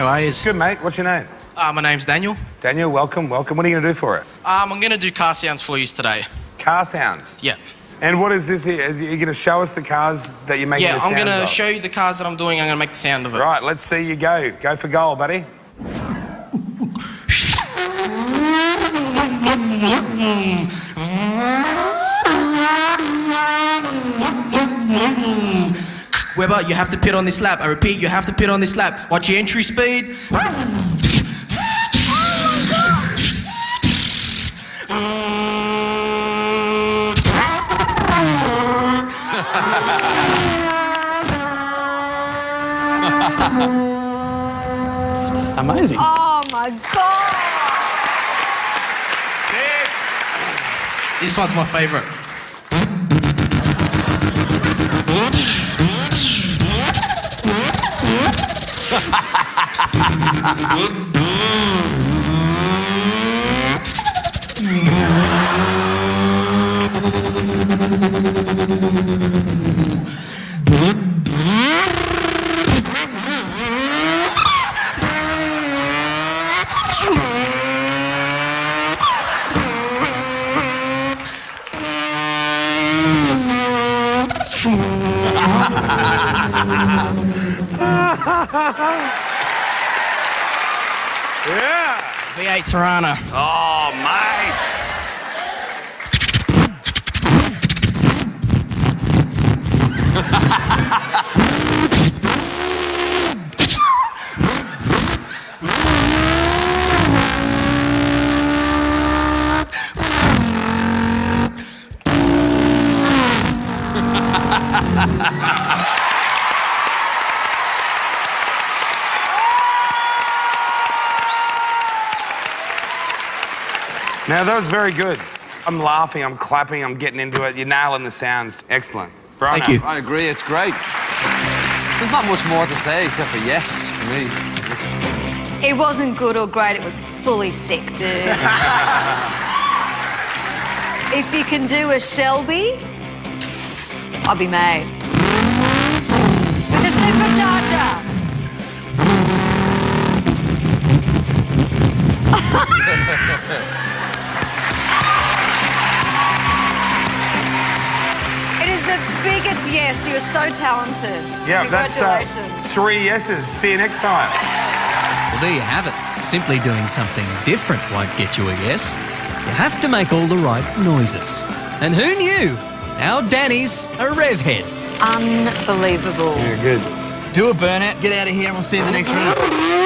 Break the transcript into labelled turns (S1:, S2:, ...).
S1: How are you?
S2: Good, mate. What's your name?
S1: My name's Daniel.
S2: Daniel, welcome, welcome. What are you going to do for us?
S1: I'm going to do car sounds for you today.
S2: Car sounds?
S1: Yeah.
S2: And what is this here? Are you going to show us the cars that you're making the sounds of?
S1: Yeah, I'm going to show you the cars that I'm doing. I'm going to make the sound of it.
S2: Right, let's see you go. Go for goal, buddy.
S1: Webber, you have to pit on this lap. I repeat, you have to pit on this lap. Watch your entry speed. It's amazing.
S3: Oh my God.
S1: This one's my favourite.
S2: Yeah.
S1: V8 Tirana.
S2: Oh, mate. Now, that was very good. I'm laughing, I'm clapping, I'm getting into it. You're nailing the sounds. Excellent. Brian,
S1: Thank you.
S4: I agree, it's great. There's not much more to say except for yes for me.
S3: It wasn't good or great, it was fully sick, dude. If you can do a Shelby, I'll be made. With a supercharger. It is the biggest yes. You are so talented.
S2: Yeah, that's
S3: Congratulations.
S2: 3 yeses. See you next time.
S5: Well, there you have it. Simply doing something different won't get you a yes. You have to make all the right noises. And who knew? Our Danny's a rev head.
S3: Unbelievable.
S2: Yeah, good.
S4: Do a burnout, get out of here, and we'll see you in the next round.